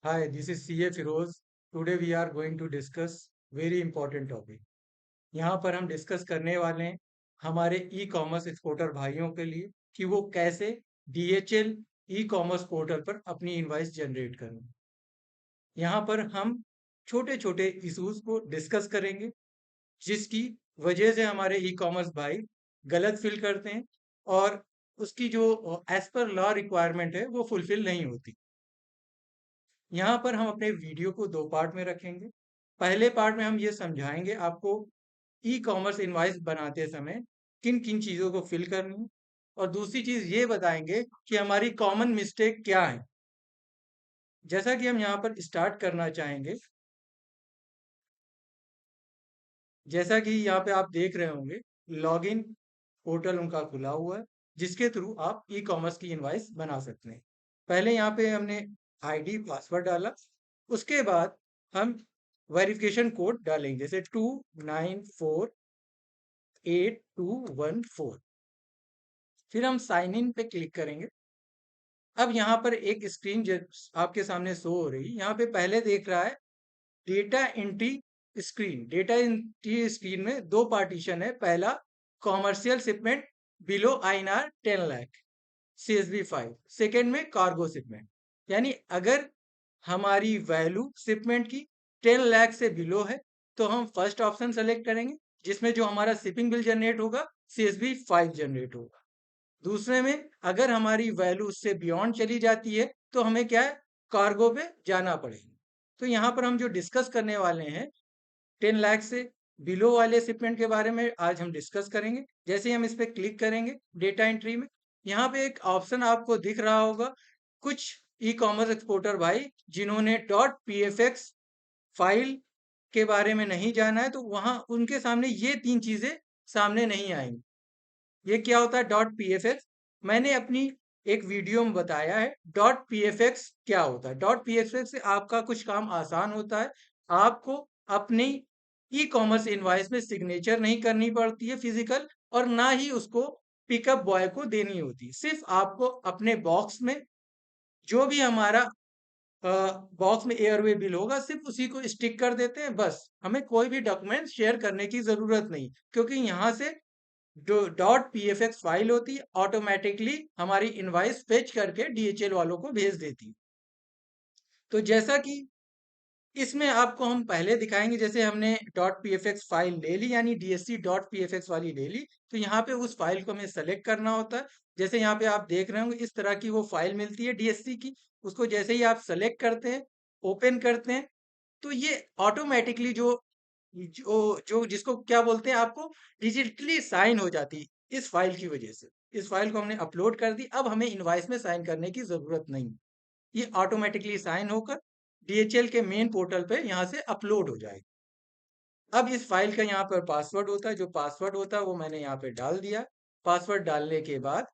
Hi, this is CA Firoz. Today we are going to discuss very important topic. यहाँ पर हम discuss करने वाले हैं हमारे ई कॉमर्स एक्सपोर्टर भाइयों के लिए कि वो कैसे DHL ई कॉमर्स पोर्टल पर अपनी इनवॉइस जनरेट करें। यहाँ पर हम छोटे छोटे इश्यूज को डिस्कस करेंगे जिसकी वजह से हमारे ई कॉमर्स भाई गलत फील करते हैं और उसकी जो एज पर लॉ रिक्वायरमेंट है वो फुलफिल नहीं होती। यहाँ पर हम अपने वीडियो को दो पार्ट में रखेंगे। पहले पार्ट में हम ये समझाएंगे आपको ई कॉमर्स इनवॉइस बनाते समय किन किन चीज़ों को फिल करनी है और दूसरी चीज़ ये बताएंगे कि हमारी कॉमन मिस्टेक क्या है। जैसा कि हम यहाँ पर स्टार्ट करना चाहेंगे, जैसा कि यहाँ पे आप देख रहे होंगे, लॉगिन पोर्टल उनका खुला हुआ है जिसके थ्रू आप ई कॉमर्स की इनवॉइस बना सकते हैं। पहले यहाँ पे हमने आईडी पासवर्ड डाला, उसके बाद हम वेरिफिकेशन कोड डालेंगे जैसे 294821 फिर हम साइन इन पे क्लिक करेंगे। अब यहाँ पर एक स्क्रीन आपके सामने शो हो रही है। यहाँ पे पहले देख रहा है data entry screen. Data entry screen में दो पार्टीशन है। पहला commercial shipment below INR 10 lakh CSV 5, second में कार्गो शिपमेंट। यानी अगर हमारी वैल्यू शिपमेंट की 10 लाख से बिलो है तो हम फर्स्ट ऑप्शन सेलेक्ट करेंगे जिसमें जो हमारा शिपिंग बिल जनरेट होगा CSV 5 जनरेट होगा। दूसरे में अगर हमारी वैल्यू उससे बियॉन्ड चली जाती है तो हमें क्या है, कार्गो पे जाना पड़ेगा। तो यहाँ पर हम जो डिस्कस करने वाले हैं 10 लाख से बिलो वाले शिपमेंट के बारे में आज हम डिस्कस करेंगे। जैसे ही हम इस पर क्लिक करेंगे डेटा एंट्री में, यहाँ पे एक ऑप्शन आपको दिख रहा होगा। कुछ ई कॉमर्स एक्सपोर्टर भाई जिन्होंने .pfx फाइल के बारे में नहीं जाना है तो वहां उनके सामने ये तीन चीजें सामने नहीं आएंगी। ये क्या होता है .pfx? मैंने अपनी एक वीडियो में बताया है .pfx क्या होता है। .pfx से आपका कुछ काम आसान होता है। आपको अपनी ई कॉमर्स इनवॉइस में सिग्नेचर नहीं करनी पड़ती है फिजिकल, और ना ही उसको पिकअप बॉय को देनी होती। सिर्फ आपको अपने बॉक्स में जो भी हमारा बॉक्स में एयरवे बिल होगा सिर्फ उसी को स्टिक कर देते हैं। बस हमें कोई भी डॉक्यूमेंट शेयर करने की जरूरत नहीं, क्योंकि यहाँ से जो .pfx फाइल होती है ऑटोमेटिकली हमारी इनवाइस फेच करके DHL वालों को भेज देती है। तो जैसा कि इसमें आपको हम पहले दिखाएंगे, जैसे हमने .pfx फाइल ले ली यानी DSC.pfx वाली ले ली, तो यहाँ पे उस फाइल को हमें सेलेक्ट करना होता है। जैसे यहाँ पे आप देख रहे होंगे इस तरह की वो फाइल मिलती है DSC की। उसको जैसे ही आप सेलेक्ट करते हैं, ओपन करते हैं, तो ये ऑटोमेटिकली जो जो जो जिसको क्या बोलते हैं, आपको डिजिटली साइन हो जाती है इस फाइल की वजह से। इस फाइल को हमने अपलोड कर दी, अब हमें इनवॉइस में साइन करने की जरूरत नहीं। ये ऑटोमेटिकली साइन होकर DHL के मेन पोर्टल पे यहाँ से अपलोड हो जाएगा। अब इस फाइल का यहाँ पर पासवर्ड होता है, जो पासवर्ड होता है वो मैंने यहाँ पे डाल दिया। पासवर्ड डालने के बाद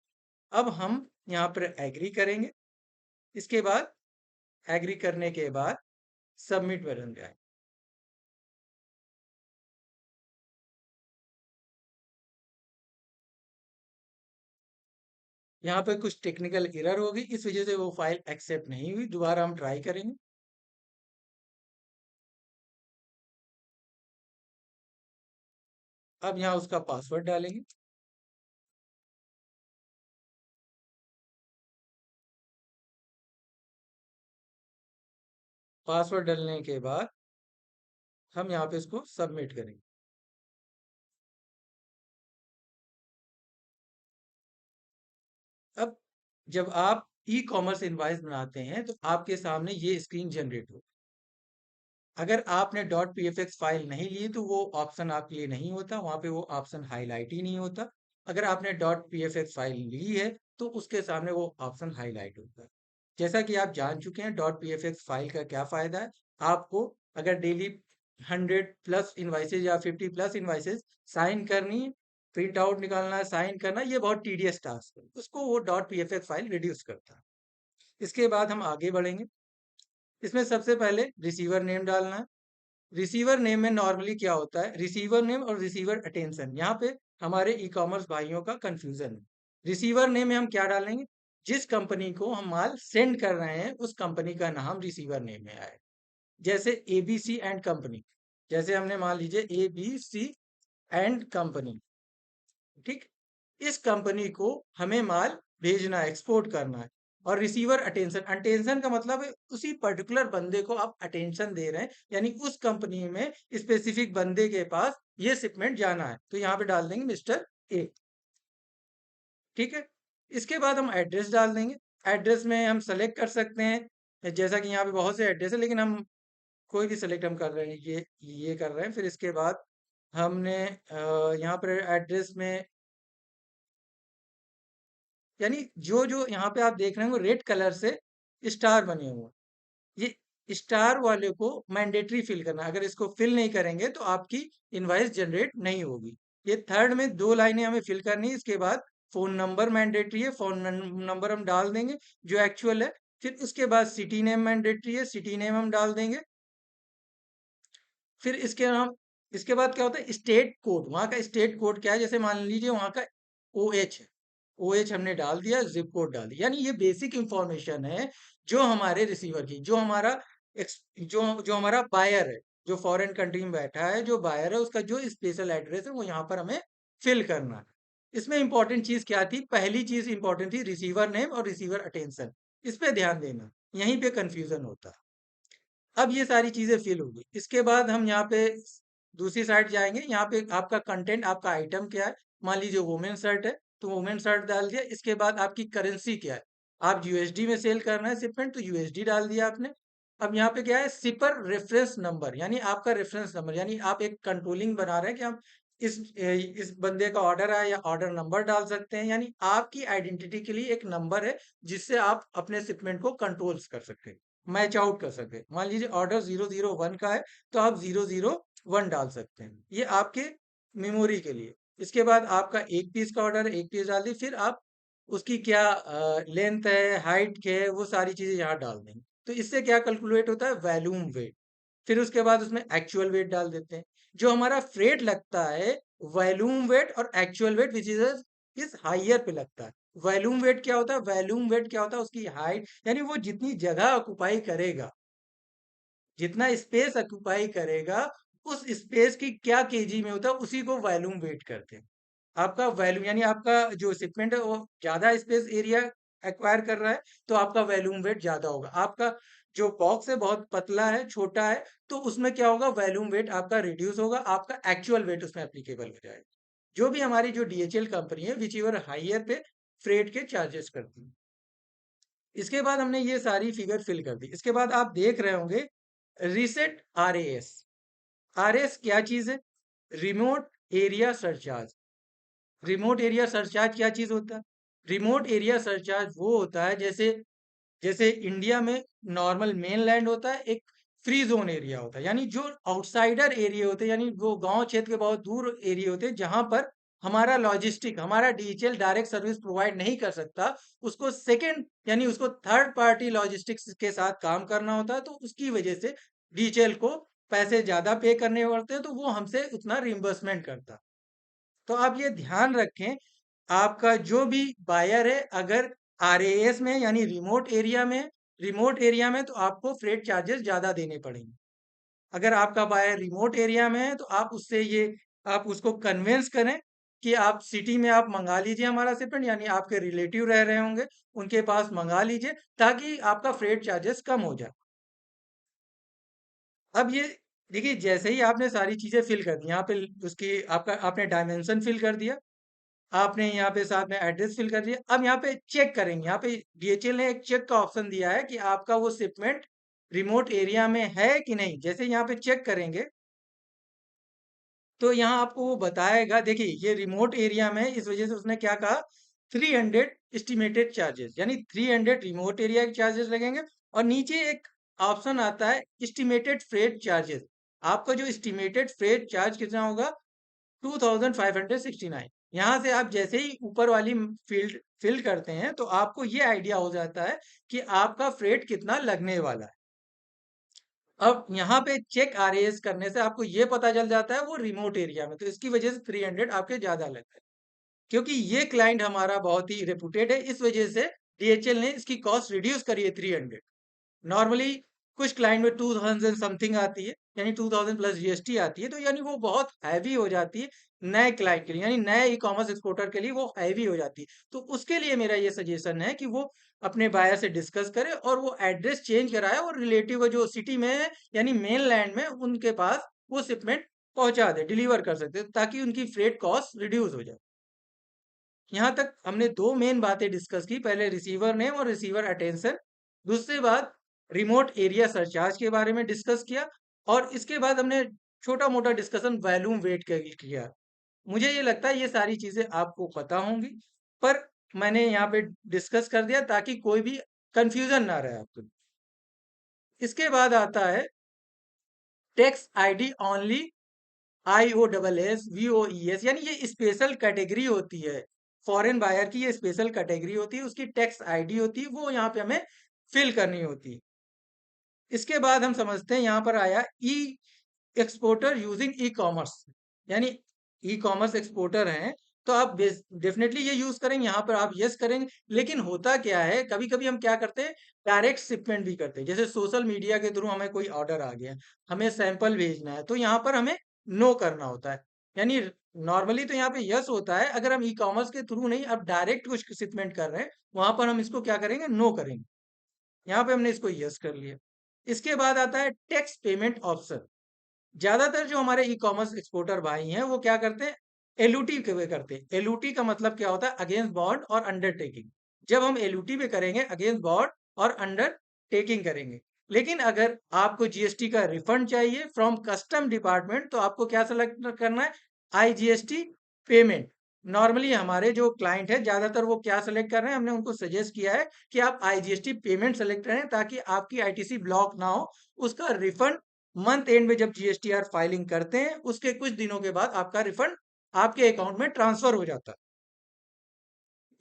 अब हम यहाँ पर एग्री करेंगे। इसके बाद एग्री करने के बाद सबमिट बटन जाए। यहाँ पे कुछ टेक्निकल एरर होगी, इस वजह से वो फाइल एक्सेप्ट नहीं हुई। दोबारा हम ट्राई करेंगे। अब यहाँ उसका पासवर्ड डालेंगे। पासवर्ड डालने के बाद हम यहाँ पे इसको सबमिट करेंगे। अब जब आप ई कॉमर्स इनवॉइस बनाते हैं तो आपके सामने ये स्क्रीन जनरेट हो। अगर आपने .pfx फाइल नहीं ली तो वो ऑप्शन आपके लिए नहीं होता, वहां पे वो ऑप्शन हाईलाइट ही नहीं होता। अगर आपने .pfx फाइल ली है तो उसके सामने वो ऑप्शन हाईलाइट होता है। जैसा कि आप जान चुके हैं .pfx फाइल का क्या फायदा है। आपको अगर डेली 100+ इनवाइसेज या 50+ इनवाइसेज साइन करनी है, प्रिंट आउट निकालना है, साइन करना, ये बहुत टीडियस टास्क है, उसको वो .pfx फाइल रिड्यूस करता है। इसके बाद हम आगे बढ़ेंगे। इसमें सबसे पहले रिसीवर नेम डालना है। रिसीवर नेम में नॉर्मली क्या होता है, रिसीवर नेम और रिसीवर अटेंशन, यहाँ पे हमारे ई कॉमर्स भाइयों का कंफ्यूजन है। रिसीवर नेम में हम क्या डालेंगे, जिस कंपनी को हम माल सेंड कर रहे हैं उस कंपनी का नाम रिसीवर नेम में आए। जैसे एबीसी एंड कंपनी, जैसे हमने मान लीजिए एबीसी एंड कंपनी, ठीक। इस कंपनी को हमें माल भेजना है, एक्सपोर्ट करना है। और रिसीवर अटेंशन, अटेंशन का मतलब है उसी पर्टिकुलर बंदे को आप अटेंशन दे रहे हैं, यानी उस कंपनी में स्पेसिफिक बंदे के पास ये शिपमेंट जाना है, तो यहाँ पे डाल देंगे मिस्टर ए, ठीक है। इसके बाद हम एड्रेस डाल देंगे। एड्रेस में हम सेलेक्ट कर सकते हैं, जैसा कि यहाँ पे बहुत से एड्रेस है, लेकिन हम कोई भी सेलेक्ट हम कर रहे हैं, ये कर रहे हैं। फिर इसके बाद हमने यहाँ पर एड्रेस में, यानी जो जो यहाँ पे आप देख रहे हैं वो रेड कलर से स्टार बने हुए हैं, ये स्टार वाले को मैंडेटरी फिल करना है। अगर इसको फिल नहीं करेंगे तो आपकी इनवाइस जनरेट नहीं होगी। ये थर्ड में 2 लाइनें हमें फिल करनी है। इसके बाद फोन नंबर मैंडेटरी है, फोन नंबर हम डाल देंगे जो एक्चुअल है। फिर उसके बाद सिटी नेम मैंडेटरी है, सिटी नेम हम डाल देंगे। फिर इसके बाद क्या होता है, स्टेट कोड, वहां का स्टेट कोड क्या है, जैसे मान लीजिए वहां का OH है, OH हमने डाल दिया, जिप कोड डाल दिया। यानी ये बेसिक इंफॉर्मेशन है जो हमारे रिसीवर की, जो हमारा जो हमारा बायर है, जो फॉरेन कंट्री में बैठा है, जो बायर है, उसका जो स्पेशल एड्रेस है वो यहाँ पर हमें फिल करना है। इसमें इंपॉर्टेंट चीज क्या थी, पहली चीज इंपॉर्टेंट थी रिसीवर नेम और रिसीवर अटेंशन, इस पे ध्यान देना, यहीं पे कंफ्यूजन होता है। अब ये सारी चीजें फिल होगी। इसके बाद हम यहाँ पे दूसरी साइड जाएंगे। यहाँ पे आपका कंटेंट, आपका आइटम क्या है, मान लीजिए वुमेन शर्ट है तो वुमेन शर्ट डाल दिया। इसके बाद आपकी करेंसी क्या है, आप यूएसडी में सेल करना है शिपमेंट, तो यूएसडी डाल दिया आपने। अब यहाँ पे क्या है, शिपर रेफरेंस नंबर, यानी आपका रेफरेंस नंबर, यानी आप एक कंट्रोलिंग बना रहे हैं कि हम इस बंदे का ऑर्डर है, या ऑर्डर नंबर डाल सकते हैं। यानी आपकी आइडेंटिटी के लिए एक नंबर है जिससे आप अपने शिपमेंट को कंट्रोल्स कर सकते हैं, मैच आउट कर सकते हैं। मान लीजिए ऑर्डर 001 का है तो आप 001 डाल सकते हैं, ये आपके मेमोरी के लिए। इसके बाद आपका एक पीस का ऑर्डर है, एक पीस डाल दी। फिर आप उसकी क्या लेंथ है, हाइट क्या है, वो सारी चीजें यहाँ डाल देंगे। तो इससे क्या कैलकुलेट होता है, वैल्यूम वेट। फिर उसके बाद उसमें एक्चुअल वेट डाल देते हैं। जो हमारा फ्रेट लगता है, वैल्यूम वेट और actual wait which is higher पे लगता है। वैल्यूम वेट क्या होता है, वैल्यूम वेट क्या होता है, उसकी हाइट, यानी वो जितनी जगह ऑक्युपाई करेगा, जितना स्पेस ऑक्युपाई करेगा, उस स्पेस की क्या केजी में होता है, उसी को वॉल्यूम वेट करते हैं। आपका वॉल्यूम, यानी आपका जो शिपमेंट है वो ज्यादा स्पेस एरिया एक्वायर कर रहा है, तो आपका वॉल्यूम वेट ज्यादा होगा। आपका जो बॉक्स है बहुत पतला है, छोटा है, तो उसमें क्या होगा, वॉल्यूम वेट आपका रिड्यूस होगा, आपका एक्चुअल वेट उसमें एप्लीकेबल हो जाएगा। जो भी हमारी जो DHL कंपनी है, विच एवर हाइयर पे फ्रेट के चार्जेस करती है। इसके बाद हमने ये सारी फिगर फिल कर दी। इसके बाद आप देख रहे होंगे रीसेट RAS। RAS क्या चीज है, remote area surcharge. Remote area surcharge क्या चीज होता है, रिमोट एरिया सरचार्ज वो होता है, जैसे जैसे इंडिया में नॉर्मल मेन लैंड होता है, एक फ्री जोन एरिया होता है, यानी जो आउटसाइडर एरिया होते हैं, यानी वो गांव क्षेत्र के बहुत दूर एरिया होते हैं जहां पर हमारा लॉजिस्टिक, हमारा DHL डायरेक्ट सर्विस प्रोवाइड नहीं कर सकता, उसको सेकंड यानी उसको थर्ड पार्टी लॉजिस्टिक्स के साथ काम करना होता है, तो उसकी वजह से DHL को पैसे ज्यादा पे करने पड़ते हैं, तो वो हमसे उतना रिम्बर्समेंट करता है। तो आप ये ध्यान रखें, आपका जो भी बायर है, अगर RAS में यानी रिमोट एरिया में तो आपको फ्रेट चार्जेस ज्यादा देने पड़ेंगे। अगर आपका बायर रिमोट एरिया में है तो आप उससे ये, आप उसको कन्विंस करें कि आप सिटी में आप मंगा लीजिए हमारा शिपमेंट, यानी आपके रिलेटिव रह रहे होंगे, उनके पास मंगा लीजिए ताकि आपका फ्रेट चार्जेस कम हो जाए। अब ये देखिए, जैसे ही आपने सारी चीजें फिल कर दी, यहाँ पे उसकी आपका आपने डायमेंशन फिल कर दिया, आपने यहाँ पे साथ में एड्रेस फिल कर दिया। अब यहाँ पे चेक करेंगे, यहाँ पे DHL ने एक चेक का ऑप्शन दिया है कि आपका वो शिपमेंट रिमोट एरिया में है कि नहीं। जैसे यहाँ पे चेक करेंगे तो यहाँ आपको वो बताएगा, देखिए ये रिमोट एरिया में है, इस वजह से उसने क्या कहा, 300 एस्टिमेटेड चार्जेस, यानी 300 रिमोट एरिया के चार्जेस लगेंगे। और नीचे एक ऑप्शन आता है एस्टिमेटेड फ्रेट चार्जेस। आपका जो एस्टिमेटेड फ्रेट चार्ज कितना होगा, 2569। यहाँ से आप जैसे ही ऊपर वाली फील्ड फिल करते हैं तो आपको ये आइडिया हो जाता है कि आपका फ्रेट कितना लगने वाला है। अब यहाँ पे चेक RAS करने से आपको ये पता चल जाता है वो रिमोट एरिया में, तो इसकी वजह से 300 आपके ज्यादा लग रहे हैं। क्योंकि ये क्लाइंट हमारा बहुत ही रेपुटेड है, इस वजह से DHL ने इसकी कॉस्ट रिड्यूस करी है 300। नॉर्मली कुछ क्लाइंट में 2000 समथिंग आती है, यानी 2000 प्लस जीएसटी आती है, तो यानी वो बहुत हैवी हो जाती है नए क्लाइंट के लिए, यानी नए ई कॉमर्स एक्सपोर्टर के लिए वो हैवी हो जाती है। तो उसके लिए मेरा ये सजेशन है कि वो अपने बायर से डिस्कस करे और वो एड्रेस चेंज कराए और रिलेटिव जो सिटी में है यानी मेन लैंड में उनके पास वो शिपमेंट पहुंचा दे, डिलीवर कर सकते हैं, ताकि उनकी फ्रेट कॉस्ट रिड्यूस हो जाए। यहाँ तक हमने दो मेन बातें डिस्कस की, पहले रिसीवर नेम और रिसीवर अटेंशन, दूसरी बात रिमोट एरिया सरचार्ज के बारे में डिस्कस किया, और इसके बाद हमने छोटा मोटा डिस्कशन वॉल्यूम वेट का किया। मुझे ये लगता है ये सारी चीजें आपको पता होंगी, पर मैंने यहाँ पे डिस्कस कर दिया ताकि कोई भी कंफ्यूजन ना रहे आपको। इसके बाद आता है टैक्स आईडी ओनली, IOSSVOES, यानी ये स्पेशल कैटेगरी होती है, फॉरेन बायर की ये स्पेशल कैटेगरी होती है, उसकी टैक्स आईडी होती है, वो यहाँ पे हमें फिल करनी होती है। इसके बाद हम समझते हैं, यहाँ पर आया ई एक्सपोर्टर यूजिंग ई कॉमर्स, यानी ई कॉमर्स एक्सपोर्टर हैं तो आप डेफिनेटली ये यूज करेंगे, यहाँ पर आप यस करेंगे। लेकिन होता क्या है, कभी कभी हम क्या करते हैं, डायरेक्ट शिपमेंट भी करते हैं, जैसे सोशल मीडिया के थ्रू हमें कोई ऑर्डर आ गया, हमें सैंपल भेजना है, तो यहाँ पर हमें नो करना होता है। यानी नॉर्मली तो यहाँ पे यस होता है, अगर हम ई कॉमर्स के थ्रू नहीं, अब डायरेक्ट कुछ शिपमेंट कर रहे हैं, वहां पर हम इसको क्या करेंगे, नो करेंगे। यहाँ पे हमने इसको यस कर लिया। इसके बाद आता है टैक्स पेमेंट ऑप्शन। ज्यादातर जो हमारे ई कॉमर्स एक्सपोर्टर भाई हैं वो क्या करते हैं, एलयूटी के वे करते हैं। एलयूटी का मतलब क्या होता है, अगेंस्ट बॉन्ड और अंडरटेकिंग। जब हम एलयूटी पे करेंगे, अगेंस्ट बॉन्ड और अंडरटेकिंग करेंगे। लेकिन अगर आपको जीएसटी का रिफंड चाहिए फ्रॉम कस्टम डिपार्टमेंट, तो आपको क्या सेलेक्ट करना है, IGST पेमेंट। नॉर्मली हमारे जो क्लाइंट है ज्यादातर वो क्या सेलेक्ट कर रहे हैं, हमने उनको सजेस्ट किया है कि आप IGST पेमेंट सेलेक्ट करें, ताकि आपकी आईटीसी ब्लॉक ना हो। उसका रिफंड मंथ एंड में जब जीएसटीआर फाइलिंग करते हैं उसके कुछ दिनों के बाद आपका रिफंड आपके अकाउंट में ट्रांसफर हो जाता है।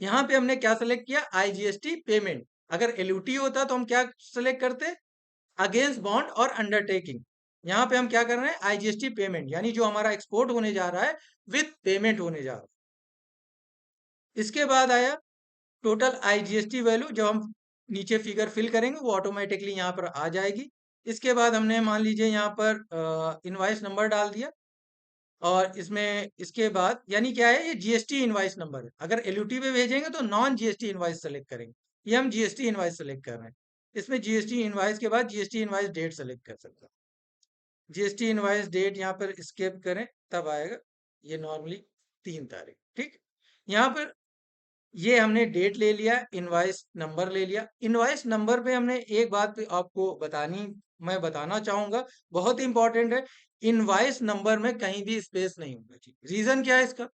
यहाँ पे हमने क्या सेलेक्ट किया, IGST पेमेंट। अगर एलयूटी होता तो हम क्या सेलेक्ट करते, अगेंस्ट बॉन्ड और अंडरटेकिंग। यहाँ पे हम क्या कर रहे हैं, IGST पेमेंट, यानी जो हमारा एक्सपोर्ट होने जा रहा है विथ पेमेंट होने जा रहा है। इसके बाद आया टोटल IGST वैल्यू, जब हम नीचे फिगर फिल करेंगे वो ऑटोमेटिकली यहाँ पर आ जाएगी। इसके बाद हमने मान लीजिए यहाँ पर इनवाइस नंबर डाल दिया, और इसमें इसके बाद यानी क्या है, ये जीएसटी इनवाइस नंबर है। अगर एलयूटी पे भेजेंगे तो नॉन जीएसटी इनवाइस सेलेक्ट करेंगे, ये हम जीएसटी इनवाइस सेलेक्ट कर रहे हैं। इसमें जीएसटी इनवाइस के बाद जीएसटी इनवाइस डेट सेलेक्ट कर सकते हैं। जीएसटी इनवाइस डेट यहाँ पर स्केप करें तब आएगा, ये नॉर्मली 3 तारीख, ठीक। यहाँ पर ये हमने डेट ले लिया, इनवाइस नंबर ले लिया। इनवाइस नंबर पे हमने एक बात पे आपको मैं बताना चाहूंगा, बहुत इंपॉर्टेंट है। इनवाइस नंबर में कहीं भी स्पेस नहीं होना चाहिए। रीजन क्या है इसका,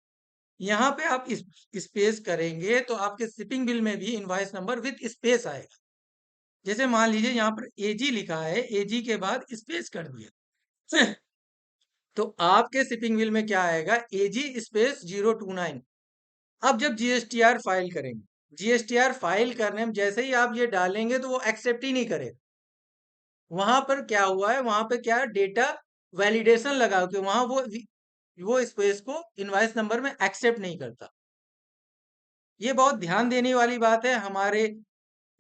यहाँ पे आप स्पेस करेंगे तो आपके शिपिंग बिल में भी इनवाइस नंबर विद स्पेस आएगा। जैसे मान लीजिए यहाँ पर एजी लिखा है, एजी के बाद स्पेस कर दिया तो आपके शिपिंग बिल में क्या आएगा, एजी स्पेस 029। अब जब जीएसटीआर फाइल करेंगे, जीएसटीआर फाइल करने में जैसे ही आप ये डालेंगे तो वो एक्सेप्ट ही नहीं करेगा। वहां पर क्या हुआ है, वहां पे क्या डेटा वैलिडेशन लगा के वहां वो स्पेस को इनवाइस नंबर में एक्सेप्ट नहीं करता। ये बहुत ध्यान देने वाली बात है। हमारे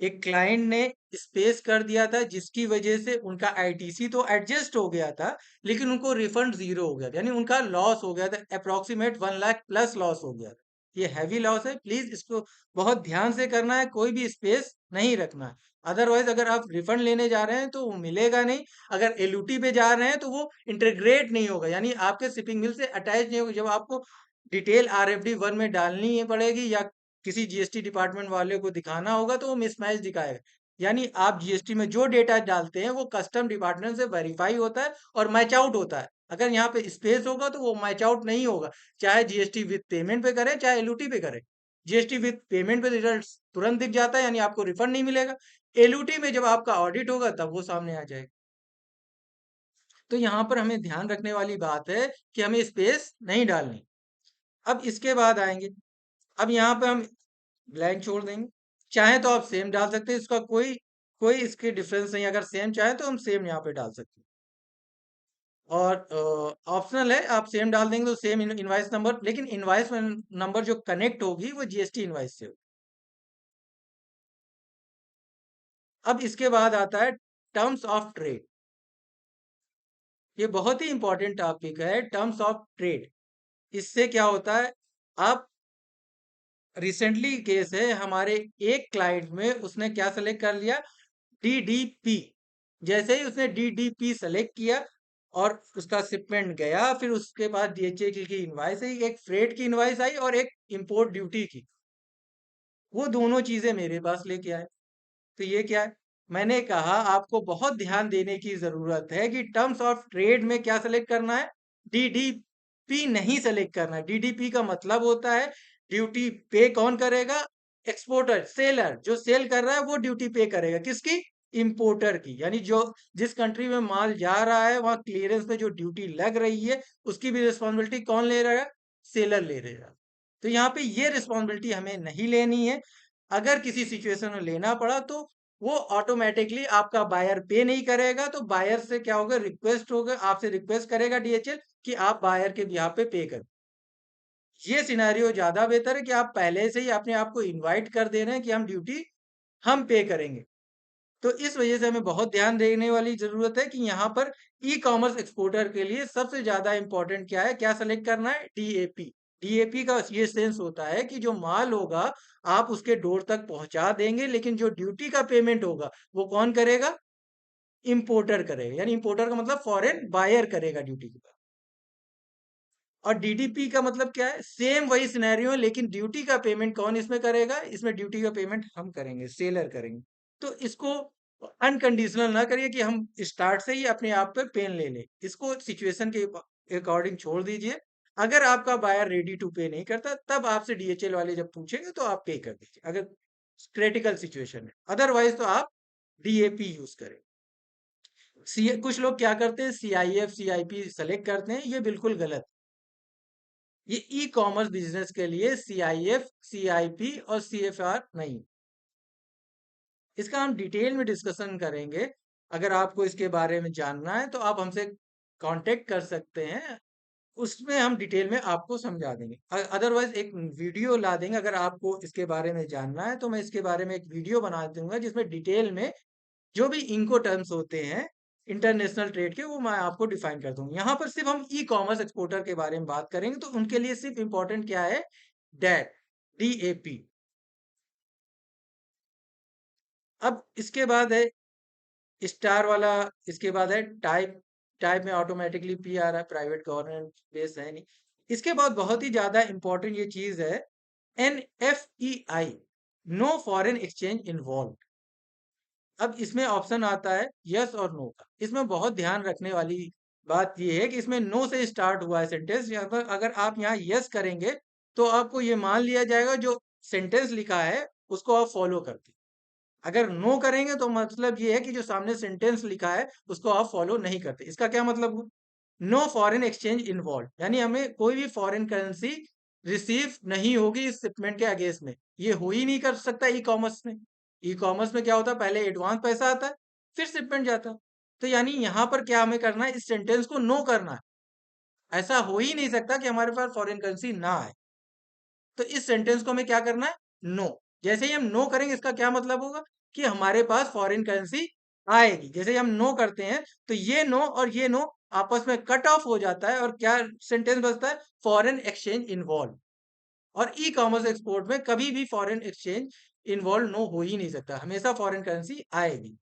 एक क्लाइंट ने स्पेस कर दिया था, जिसकी वजह से उनका आईटीसी तो एडजस्ट हो गया था, लेकिन उनको रिफंड 0 हो गया था, यानी उनका लॉस हो गया था, अप्रोक्सीमेट 1 लाख प्लस लॉस हो गया था। ये हैवी लॉस है, प्लीज इसको बहुत ध्यान से करना है, कोई भी स्पेस नहीं रखना है। अदरवाइज अगर आप रिफंड लेने जा रहे हैं तो वो मिलेगा नहीं। अगर एलयूटी पे जा रहे हैं तो वो इंटीग्रेट नहीं होगा, यानी आपके शिपिंग बिल से अटैच नहीं होगा। जब आपको डिटेल RFD 1 में डालनी ही पड़ेगी या किसी जीएसटी डिपार्टमेंट वाले को दिखाना होगा तो वो मिसमैच दिखाएगा। यानी आप जीएसटी में जो डेटा डालते हैं वो कस्टम डिपार्टमेंट से वेरीफाई होता है और मैच आउट होता है। अगर यहाँ पे स्पेस होगा तो वो मैच आउट नहीं होगा, चाहे जीएसटी विद पेमेंट पे करें चाहे एलयूटी पे करें। जीएसटी विद पेमेंट पे रिजल्ट तुरंत दिख जाता है, यानी आपको रिफंड नहीं मिलेगा। एलयूटी में जब आपका ऑडिट होगा तब वो सामने आ जाएगा। तो यहाँ पर हमें ध्यान रखने वाली बात है कि हमें स्पेस नहीं डालनी। अब इसके बाद आएंगे, अब यहाँ पे हम ब्लैंक छोड़ देंगे। चाहे तो आप सेम डाल सकते हैं, इसका कोई कोई इसके डिफरेंस नहीं। अगर सेम चाहे तो हम सेम यहाँ पे डाल सकते हैं, और ऑप्शनल है, आप सेम डाल देंगे तो सेम इनवाइस नंबर, लेकिन इनवाइस नंबर जो कनेक्ट होगी वो जीएसटी इनवाइस से होगी। अब इसके बाद आता है टर्म्स ऑफ ट्रेड। ये बहुत ही इंपॉर्टेंट टॉपिक है, टर्म्स ऑफ ट्रेड। इससे क्या होता है, आप रिसेंटली केस है हमारे, एक क्लाइंट में उसने क्या सेलेक्ट कर लिया, डीडीपी। जैसे ही उसने डीडीपी सेलेक्ट किया और उसका शिपमेंट गया, फिर उसके बाद डीएचए की इनवाइस आई, एक फ्रेट की इनवाइस आई और एक इंपोर्ट ड्यूटी की। वो दोनों चीजें मेरे पास लेके आए। तो ये क्या है, मैंने कहा आपको बहुत ध्यान देने की जरूरत है कि टर्म्स ऑफ ट्रेड में क्या सेलेक्ट करना है, डीडीपी नहीं सेलेक्ट करना है। डीडीपी का मतलब होता है ड्यूटी पे कौन करेगा, एक्सपोर्टर, सेलर जो सेल कर रहा है वो ड्यूटी पे करेगा, किसकी, इंपोर्टर की। यानी जो जिस कंट्री में माल जा रहा है वहां क्लियरेंस में जो ड्यूटी लग रही है उसकी भी रिस्पॉन्सिबिलिटी कौन ले रहा है, सेलर ले रहा है। तो यहाँ पे ये रिस्पॉन्सिबिलिटी हमें नहीं लेनी है। अगर किसी सिचुएशन में लेना पड़ा तो वो ऑटोमेटिकली आपका बायर पे नहीं करेगा, तो बायर से क्या होगा, रिक्वेस्ट होगा, आपसे रिक्वेस्ट करेगा डीएचएल कि आप बायर के बिहाफ पे करें। ये सिनेरियो ज्यादा बेहतर है कि आप पहले से ही अपने आप को इनवाइट कर दे रहे हैं कि हम ड्यूटी हम पे करेंगे। तो इस वजह से हमें बहुत ध्यान देने वाली जरूरत है कि यहाँ पर ई कॉमर्स एक्सपोर्टर के लिए सबसे ज्यादा इंपॉर्टेंट क्या है, क्या सेलेक्ट करना है, डीएपी। डीएपी का ये सेंस होता है कि जो माल होगा आप उसके डोर तक पहुंचा देंगे, लेकिन जो ड्यूटी का पेमेंट होगा वो कौन करेगा, इंपोर्टर करेगा। यानी इंपोर्टर का मतलब फॉरेन बायर करेगा ड्यूटी के बाद। और डीडीपी का मतलब क्या है, सेम वही सिनेरियो है, लेकिन ड्यूटी का पेमेंट कौन इसमें करेगा, इसमें ड्यूटी का पेमेंट हम करेंगे, सेलर करेंगे। तो इसको अनकंडीशनल ना करिए कि हम स्टार्ट से ही अपने आप पे पेन ले लें, इसको सिचुएशन के अकॉर्डिंग छोड़ दीजिए। अगर आपका बायर रेडी टू पे नहीं करता तब आपसे डीएचएल वाले जब पूछेंगे तो आप पे कर दीजिए, अगर क्रिटिकल सिचुएशन है। अदरवाइज तो आप डीएपी यूज करें। कुछ लोग क्या करते हैं, सीआईएफ सीआईपी सेलेक्ट करते हैं, ये बिल्कुल गलत। ये ई कॉमर्स बिजनेस के लिए सीआईएफ सीआईपी और सीएफआर नहीं। इसका हम डिटेल में डिस्कशन करेंगे। अगर आपको इसके बारे में जानना है तो आप हमसे कांटेक्ट कर सकते हैं, उसमें हम डिटेल में आपको समझा देंगे। अदरवाइज एक वीडियो ला देंगे, अगर आपको इसके बारे में जानना है तो मैं इसके बारे में एक वीडियो बना दूंगा जिसमें डिटेल में जो भी इनको टर्म्स होते हैं इंटरनेशनल ट्रेड के वो मैं आपको डिफाइन कर दूंगा। यहाँ पर सिर्फ हम ई कॉमर्स एक्सपोर्टर के बारे में बात करेंगे, तो उनके लिए सिर्फ इंपॉर्टेंट क्या है, डैट, डीएपी। अब इसके बाद है स्टार वाला, इसके बाद है टाइप। टाइप में ऑटोमेटिकली पी आ रहा है, प्राइवेट गवर्नमेंट बेस है नहीं। इसके बाद बहुत ही ज्यादा इंपॉर्टेंट ये चीज है, NFEI, no foreign exchange involve. अब इसमें ऑप्शन आता है यस और नो का। इसमें बहुत ध्यान रखने वाली बात यह है कि इसमें नो से स्टार्ट हुआ है सेंटेंस। यहाँ पर अगर आप यहाँ यस करेंगे तो आपको ये मान लिया जाएगा जो सेंटेंस लिखा है उसको आप फॉलो करते। अगर नो करेंगे तो मतलब ये है कि जो सामने सेंटेंस लिखा है उसको आप फॉलो नहीं करते। इसका क्या मतलब हुआ, नो फॉरेन एक्सचेंज इन्वॉल्व, यानी हमें कोई भी फॉरेन करेंसी रिसीव नहीं होगी इस शिपमेंट के अगेंस्ट में। ये हो ही नहीं कर सकता ई कॉमर्स में। ई कॉमर्स में क्या होता है, पहले एडवांस पैसा आता है फिर शिपमेंट जाता है। तो यानी यहाँ पर क्या हमें करना है, इस सेंटेंस को नो करना है। ऐसा हो ही नहीं सकता कि हमारे पास फॉरेन करेंसी ना आए। तो इस सेंटेंस को हमें क्या करना है, नो। जैसे ही हम नो करेंगे इसका क्या मतलब होगा कि हमारे पास फॉरेन करेंसी आएगी। जैसे ही हम नो करते हैं तो ये नो और ये नो आपस में कट ऑफ हो जाता है और क्या सेंटेंस बचता है, फॉरेन एक्सचेंज इन्वॉल्व। और ई कॉमर्स एक्सपोर्ट में कभी भी फॉरेन एक्सचेंज इन्वॉल्व नो हो ही नहीं सकता, हमेशा फॉरेन करेंसी आएगी।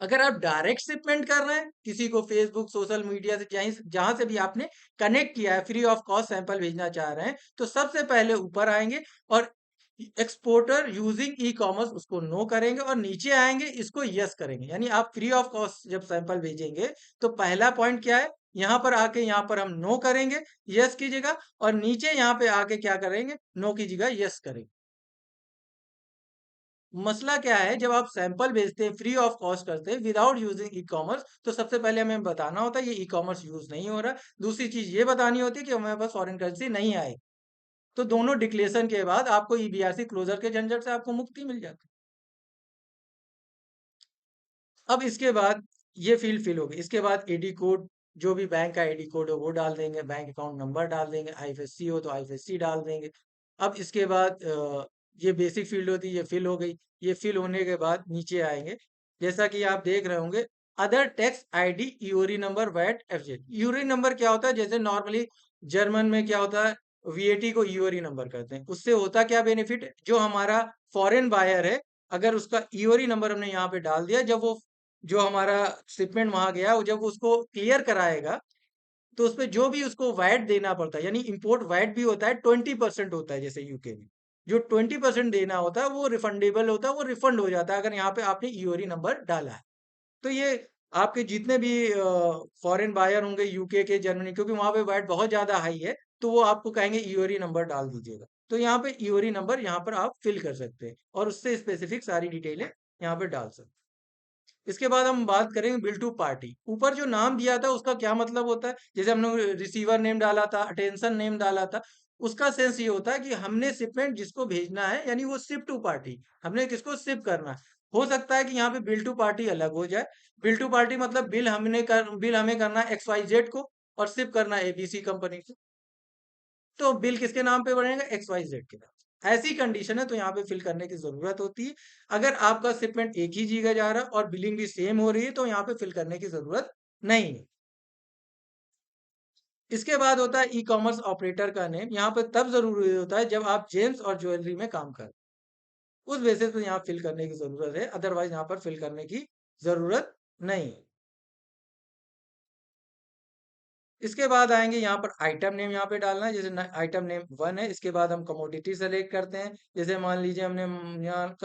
अगर आप डायरेक्ट शिपमेंट कर रहे हैं किसी को, फेसबुक सोशल मीडिया से जहीं जहां से भी आपने कनेक्ट किया है, फ्री ऑफ कॉस्ट सैंपल भेजना चाह रहे हैं, तो सबसे पहले ऊपर आएंगे और एक्सपोर्टर यूजिंग ई कॉमर्स उसको नो करेंगे और नीचे आएंगे इसको यस करेंगे। यानी आप फ्री ऑफ कॉस्ट जब सैंपल भेजेंगे तो पहला पॉइंट क्या है, यहाँ पर आके यहाँ पर हम नो करेंगे, यस कीजिएगा, और नीचे यहाँ पे आके क्या करेंगे, नो कीजिएगा, यस करेंगे। मसला क्या है, जब आप सैंपल भेजते हैं फ्री ऑफ कॉस्ट करते हैं विदाउट यूजिंग ई कॉमर्स, तो सबसे पहले हमें बताना होता है ये ई कॉमर्स यूज नहीं हो रहा। दूसरी चीज ये बतानी होती है कि हमारे पास फॉरेन करेंसी नहीं आए। तो दोनों डिक्लेरेशन के बाद आपको ईबीआरसी क्लोजर के झंझट से आपको मुक्ति मिल जाती है। अब इसके बाद ये फील्ड फिल होगी, इसके बाद एडी कोड, जो भी बैंक का एडी कोड है वो डाल देंगे, बैंक अकाउंट नंबर डाल देंगे, आईएफएससी हो तो आईएफएससी डाल देंगे। अब इसके बाद ये बेसिक फील्ड होती है, ये फिल हो गई। ये फिल होने के बाद नीचे आएंगे, जैसा कि आप देख रहे होंगे, other tax ID, EORI number, VAT, FZ. EORI number क्या होता है? जैसे नॉर्मली जर्मन में क्या होता है, वीएटी को यूरी नंबर कहते हैं। उससे होता क्या बेनिफिट, जो हमारा फॉरेन बायर है, अगर उसका ईओरी नंबर हमने यहाँ पे डाल दिया, जब वो जो हमारा शिपमेंट वहां गया, वो जब उसको क्लियर कराएगा, तो उसपे जो भी उसको वैट देना पड़ता है, यानी इंपोर्ट वैट भी होता है, 20% होता है जैसे यूके में। जो 20% देना होता है वो रिफंडेबल होता है, वो रिफंड हो जाता है अगर यहाँ पे आपने ईओरी नंबर डाला है। तो ये आपके जितने भी फॉरेन बायर होंगे यूके के, जर्मनी, क्योंकि वहां पे वैट बहुत ज्यादा हाई है, तो वो आपको कहेंगे ईओरी नंबर डाल दीजिएगा। तो यहाँ पे ईओरी नंबर यहाँ पर आप फिल कर सकते हैं और उससे स्पेसिफिक सारी डिटेलें यहाँ पे डाल सकते हैं। इसके बाद हम बात करेंगे बिल टू पार्टी। ऊपर जो नाम दिया था उसका क्या मतलब होता है? जैसे हमने रिसीवर नेम डाला था, अटेंशन नेम डाला था, उसका सेंस ये होता है कि हमने शिपमेंट जिसको भेजना है, यानी वो शिप टू पार्टी, हमने किसको शिप करना है। हो सकता है कि यहाँ पे बिल टू पार्टी अलग हो जाए। बिल टू पार्टी मतलब बिल हमें करना है एक्स वाई जेड को, और शिप करना है एबीसी कंपनी को। तो बिल किसके नाम पे बनेगा? एक्स वाई जेड के नाम। ऐसी कंडीशन है तो यहाँ पे फिल करने की जरूरत होती है। अगर आपका शिपमेंट एक ही जगह जा रहा है और बिलिंग भी सेम हो रही है, तो यहाँ पे फिल करने की जरूरत नहीं है। इसके बाद होता है ई कॉमर्स ऑपरेटर का नेम। यहाँ पे तब जरूरी होता है जब आप जेम्स और ज्वेलरी में काम कर, उस बेसिस पे यहाँ फिल करने की जरूरत है, अदरवाइज यहाँ पर फिल करने की जरूरत नहीं है। इसके बाद आएंगे यहाँ पर आइटम नेम, यहाँ पे डालना है। जैसे आइटम नेम 1 है, इसके बाद हम कमोडिटी सेलेक्ट करते हैं। जैसे मान लीजिए हमने यहाँ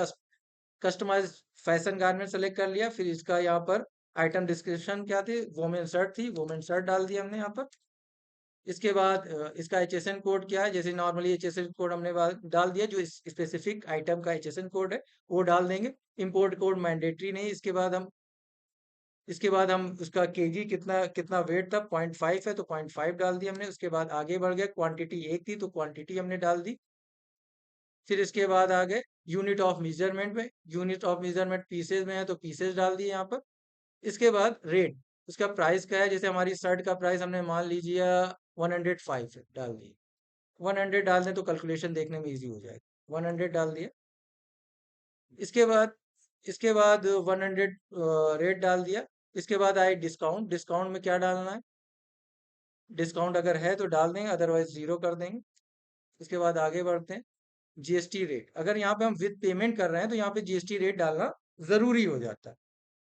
कस्टमाइज फैशन गारमेंट सेलेक्ट कर लिया, फिर इसका यहाँ पर आइटम डिस्क्रिप्शन क्या थी, वोमेन शर्ट थी, वोमेन शर्ट डाल दिया हमने यहाँ पर। इसके बाद इसका एचएसएन कोड क्या है, जैसे नॉर्मली एचएसएन कोड हमने डाल दिया, जो स्पेसिफिक आइटम का एचएसएन कोड है वो डाल देंगे। इंपोर्ट कोड मैंडेटरी नहीं। इसके बाद हम उसका केजी कितना कितना वेट था, 0.5 है तो 0.5 डाल दिया हमने। उसके बाद आगे बढ़ गए, क्वांटिटी एक थी तो क्वांटिटी हमने डाल दी। फिर इसके बाद आ गए यूनिट ऑफ मेजरमेंट में, यूनिट ऑफ मेजरमेंट पीसेज में है तो पीसेज डाल दिए यहाँ पर। इसके बाद रेट, उसका प्राइस क्या है, जैसे हमारी शर्ट का प्राइस हमने मान लीजिए 105 है, डाल दिए। 100 डाल दें तो कैलकुलेशन देखने में इजी हो जाएगा। 100 डाल दिया। इसके बाद इसके बाद 100 रेट डाल दिया। इसके बाद आए डिस्काउंट। डिस्काउंट में क्या डालना है? डिस्काउंट अगर है तो डाल देंगे, अदरवाइज जीरो कर देंगे। इसके बाद आगे बढ़ते हैं। जीएसटी रेट, अगर यहाँ पे हम विद पेमेंट कर रहे हैं तो यहाँ पे जीएसटी रेट डालना जरूरी हो जाता है।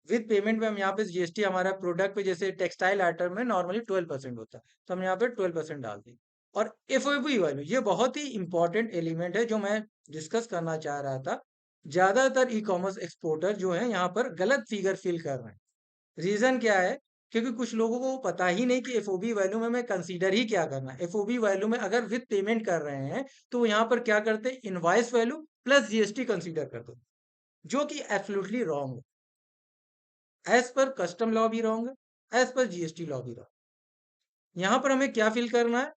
विद पेमेंट में हम यहाँ पे जीएसटी हमारा प्रोडक्ट पे, जैसे टेक्सटाइल आइटम में नॉर्मली 12% होता है, तो हम यहाँ पे 12% डाल देंगे। और एफओबी वैल्यू, ये बहुत ही इंपॉर्टेंट एलिमेंट है जो मैं डिस्कस करना चाह रहा था। ज्यादातर ई कॉमर्स एक्सपोर्टर जो है यहाँ पर गलत फिगर फिल कर रहे हैं। रीजन क्या है? क्योंकि कुछ लोगों को पता ही नहीं कि एफओबी वैल्यू में मैं कंसीडर ही क्या करना है। एफओबी वैल्यू में अगर विद पेमेंट कर रहे हैं तो यहाँ पर क्या करते हैं, invoice value plus GST consider करते हैं, जो कि एब्सोल्युटली रॉन्ग है। एज पर कस्टम लॉ भी रॉन्ग है, एज पर जीएसटी लॉ भी रॉन्ग। यहाँ पर हमें क्या फिल करना है?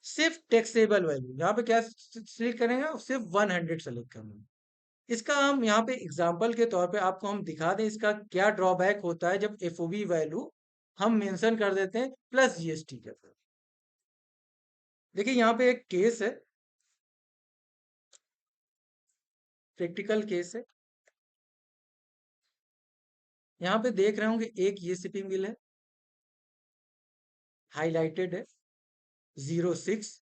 सिर्फ टैक्सेबल वैल्यू। यहाँ पे क्या सिलेक्ट करेंगे? सिर्फ 100 सेलेक्ट करना है। इसका हम यहाँ पे एग्जाम्पल के तौर पे आपको हम दिखा दें इसका क्या ड्रॉबैक होता है जब एफओबी वैल्यू हम मेंशन कर देते हैं प्लस जीएसटी करते हैं। देखिए यहाँ पे एक केस है, प्रैक्टिकल केस है। यहाँ पे देख रहे होंगे एक ये शिपिंग बिल है, हाईलाइटेड है, 06,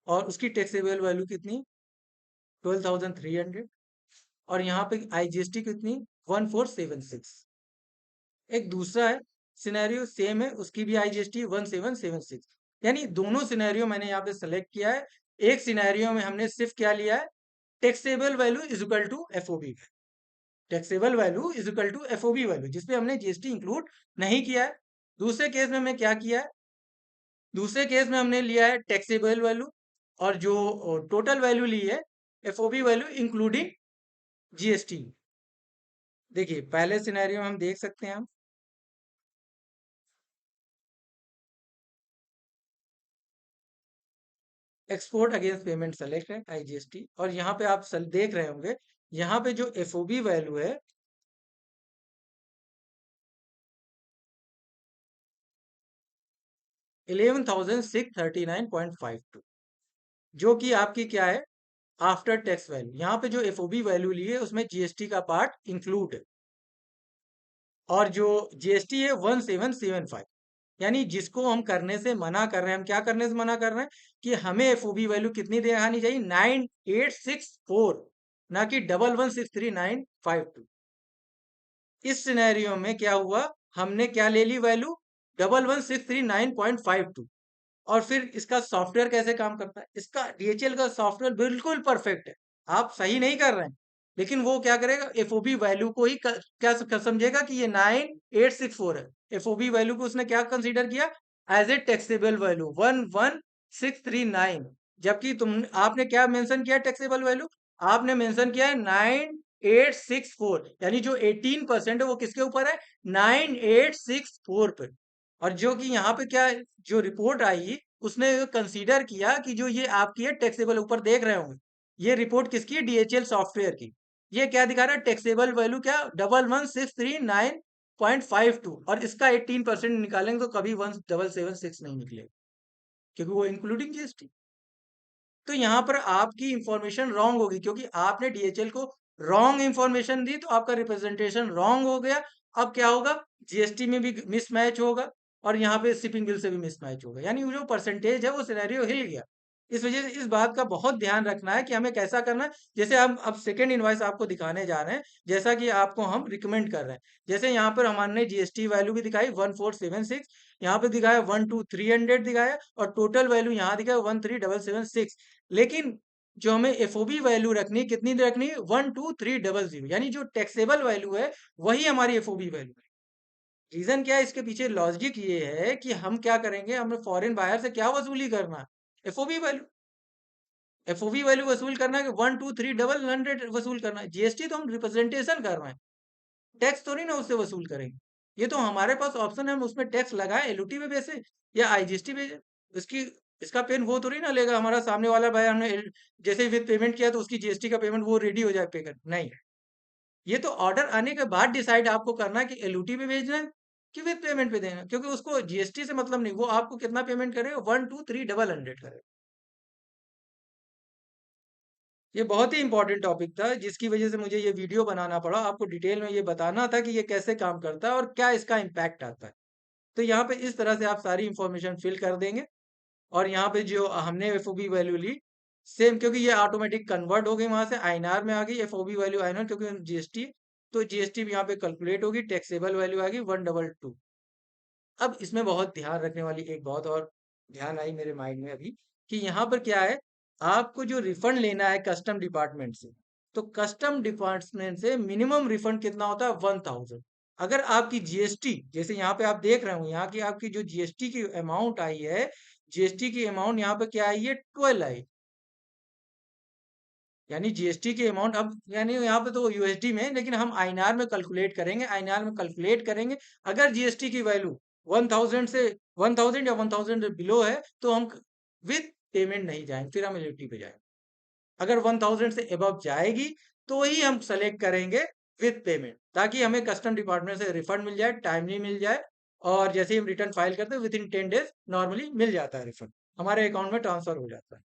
और उसकी टैक्सेबल वैल्यू कितनी? 12,300। और यहाँ पे आईजीएसटी कितनी? 1476। एक दूसरा है सिनेरियो, सेम है, उसकी भी आईजीएसटी 1776। यानी दोनों सिनेरियो मैंने यहाँ पे सेलेक्ट किया है। एक सिनेरियो में हमने सिर्फ क्या लिया है, taxable value is equal to FOB. Taxable value is equal to FOB value, जिसपे हमने जीएसटी इंक्लूड नहीं किया है। दूसरे केस में मैं क्या किया है, दूसरे केस में हमने लिया है टैक्सेबल वैल्यू, और जो टोटल वैल्यू ली है एफओबी वैल्यू इंक्लूडिंग जीएसटी। देखिए पहले सिनेरियो में हम देख सकते हैं, हम एक्सपोर्ट अगेंस्ट पेमेंट सेलेक्ट है आईजीएसटी, और यहाँ पे आप देख रहे होंगे, यहाँ पे जो एफओबी वैल्यू है 11,639.52, जो कि आपकी क्या है, आफ्टर टैक्स वैल्यू। यहाँ पे जो एफओबी वैल्यू ली है उसमें जीएसटी का पार्ट इंक्लूड है, और जो जीएसटी है 1775, यानी जिसको हम करने से मना कर रहे हैं। हम क्या करने से मना कर रहे हैं कि हमें एफओबी वैल्यू कितनी दिखानी चाहिए, 9864, ना कि 1163952। इस सिनेरियो में क्या हुआ, हमने क्या ले ली वैल्यू, 11639.52। और फिर इसका सॉफ्टवेयर कैसे काम करता है, इसका डीएचएल का सॉफ्टवेयर बिल्कुल परफेक्ट है, आप सही नहीं कर रहे हैं। लेकिन वो क्या करेगा, एफओबी वैल्यू को ही समझेगा कि ये 9864 है। एफओबी वैल्यू को उसने क्या कंसीडर किया, एज ए टैक्सेबल वैल्यू 11639। जबकि आपने क्या मेंशन किया टैक्सेबल वैल्यू, आपने मेंशन किया है 9864, यानी जो 18% है वो किसके ऊपर है, 9864 पे। और जो कि यहाँ पे क्या है, जो रिपोर्ट आई उसने कंसीडर किया कि जो ये आपकी है टैक्सेबल, ऊपर देख रहे होंगे ये रिपोर्ट किसकी है, डीएचएल सॉफ्टवेयर की। ये क्या दिखा रहा है, टैक्सेबल वैल्यू क्या, 11639.52, और इसका 18% निकालेंगे तो कभी 1776 नहीं निकलेगा, क्योंकि वो इंक्लूडिंग जीएसटी। तो यहाँ पर आपकी इंफॉर्मेशन रॉन्ग होगी, क्योंकि आपने डीएचएल को रॉन्ग इंफॉर्मेशन दी, तो आपका रिप्रेजेंटेशन रॉन्ग हो गया। अब क्या होगा, जीएसटी में भी मिसमैच होगा, और यहाँ पे शिपिंग बिल से भी मिसमैच होगा, यानी वो जो परसेंटेज है वो सिनेरियो हिल गया। इस वजह से इस बात का बहुत ध्यान रखना है कि हमें कैसा करना है। जैसे हम अब सेकेंड इनवॉइस आपको दिखाने जा रहे हैं, जैसा कि आपको हम रिकमेंड कर रहे हैं। जैसे यहाँ पर हमने जीएसटी वैल्यू भी दिखाई 1476, यहाँ पे दिखाया 12300 दिखाया, और टोटल वैल्यू यहाँ दिखाया 13776। लेकिन जो हमें एफओबी वैल्यू रखनी है, कितनी रखनी है, 12300, यानी जो टैक्सेबल वैल्यू है वही हमारी एफओबी वैल्यू है। रीजन क्या है इसके पीछे, लॉजिक ये है कि हम क्या करेंगे, हमें फॉरेन बायर से क्या वसूली करना है, एफओबी वैल्यू। एफओबी वैल्यू वसूल करना है कि 12300 वसूल करना है। जीएसटी तो हम रिप्रेजेंटेशन कर रहे हैं, टैक्स थोड़ी ना उससे वसूल करेंगे। ये तो हमारे पास ऑप्शन है, हम उसमें टैक्स लगाए एलयूटी पे बेसे या आईजीएसटी पे। इसकी इसका पेन वो थोड़ी ना लेगा, हमारा सामने वाला भाई हमने जैसे विद पेमेंट किया तो उसकी जीएसटी का पेमेंट वो रेडी हो जाए पे कर, नहीं। ये तो ऑर्डर आने के बाद डिसाइड आपको करना है कि एलयूटी पे भेजना है कि विद पेमेंट पे देना है, क्योंकि उसको जीएसटी से मतलब नहीं, वो आपको कितना पेमेंट करेगा, 12300 करेगा। ये बहुत ही इंपॉर्टेंट टॉपिक था, जिसकी वजह से मुझे ये वीडियो बनाना पड़ा, आपको डिटेल में ये बताना था कि ये कैसे काम करता है और क्या इसका इम्पैक्ट आता है। तो यहाँ पे इस तरह से आप सारी इंफॉर्मेशन फिल कर देंगे, और यहाँ पे जो हमने एफओबी वैल्यू ली सेम, क्योंकि ये ऑटोमेटिक कन्वर्ट हो गई वहां से आईएनआर में आ गई एफओबी वैल्यू आईएनआर, क्योंकि जीएसटी, तो जीएसटी भी यहाँ पे कैलकुलेट होगी, टैक्सेबल वैल्यू आ गई 122। अब इसमें बहुत ध्यान रखने वाली एक बात और ध्यान आई मेरे माइंड में अभी, कि यहाँ पर क्या है, आपको जो रिफंड लेना है कस्टम डिपार्टमेंट से, तो कस्टम डिपार्टमेंट से मिनिमम रिफंड कितना होता है, 1000। अगर आपकी जीएसटी, जैसे यहाँ पे आप देख रहे हो, यहाँ की आपकी जो जीएसटी की अमाउंट आई है, जीएसटी की अमाउंट यहाँ पे क्या आई है, 12 आई, यानी जीएसटी की अमाउंट अब, यानी यहाँ पे तो यूएसडी में, लेकिन हम आईएनआर में कैलकुलेट करेंगे, आईएनआर में कैलकुलेट करेंगे। अगर जीएसटी की वैल्यू 1000 से 1000 या 1000 बिलो है तो हम विद पेमेंट नहीं जाएंगे, फिर हम एलयूटी पे जाएंगे। अगर 1000 से अबव जाएगी तो ही हम सेलेक्ट करेंगे विद पेमेंट, ताकि हमें कस्टम डिपार्टमेंट से रिफंड मिल जाए, टाइमली मिल जाए, और जैसे ही हम रिटर्न फाइल करते हैं विद इन 10 डेज नॉर्मली मिल जाता है रिफंड, हमारे अकाउंट में ट्रांसफर हो जाता है।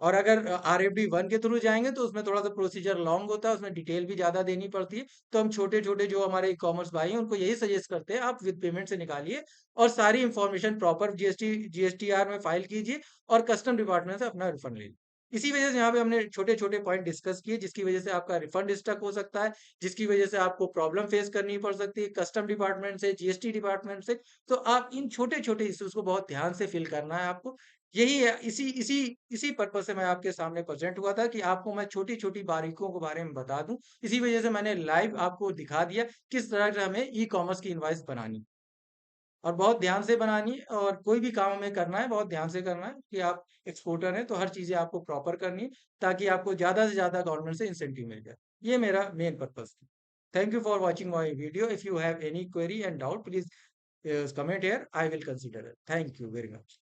और अगर RFD 1 के थ्रू जाएंगे तो उसमें थोड़ा सा प्रोसीजर लॉन्ग होता है, उसमें डिटेल भी ज्यादा देनी पड़ती है। तो हम छोटे छोटे जो हमारे ई कॉमर्स भाई हैं उनको यही सजेस्ट करते हैं, आप विद पेमेंट से निकालिए, और सारी इंफॉर्मेशन प्रॉपर जीएसटीआर में फाइल कीजिए, और कस्टम डिपार्टमेंट से अपना रिफंड ले लीजिए। इसी वजह से यहाँ पे हमने छोटे छोटे पॉइंट डिस्कस किए, जिसकी वजह से आपका रिफंड स्टक हो सकता है, जिसकी वजह से आपको प्रॉब्लम फेस करनी पड़ सकती है कस्टम डिपार्टमेंट से, जीएसटी डिपार्टमेंट से। तो आप इन छोटे छोटे इश्यूज को बहुत ध्यान से फिल करना है आपको। यही है, इसी इसी इसी पर्पज से मैं आपके सामने प्रेजेंट हुआ था, कि आपको मैं छोटी छोटी बारीकियों के बारे में बता दूं। इसी वजह से मैंने लाइव आपको दिखा दिया किस तरह से हमें ई कॉमर्स की इनवाइस बनानी, और बहुत ध्यान से बनानी है, और कोई भी काम हमें करना है बहुत ध्यान से करना है, कि आप एक्सपोर्टर हैं तो हर चीजें आपको प्रॉपर करनी है, ताकि आपको ज्यादा से ज्यादा गवर्नमेंट से इंसेंटिव मिल जाए। ये मेरा मेन पर्पज था। Thank you for watching my video. If you have any query and doubt, please comment here, I will consider it. Thank you very much.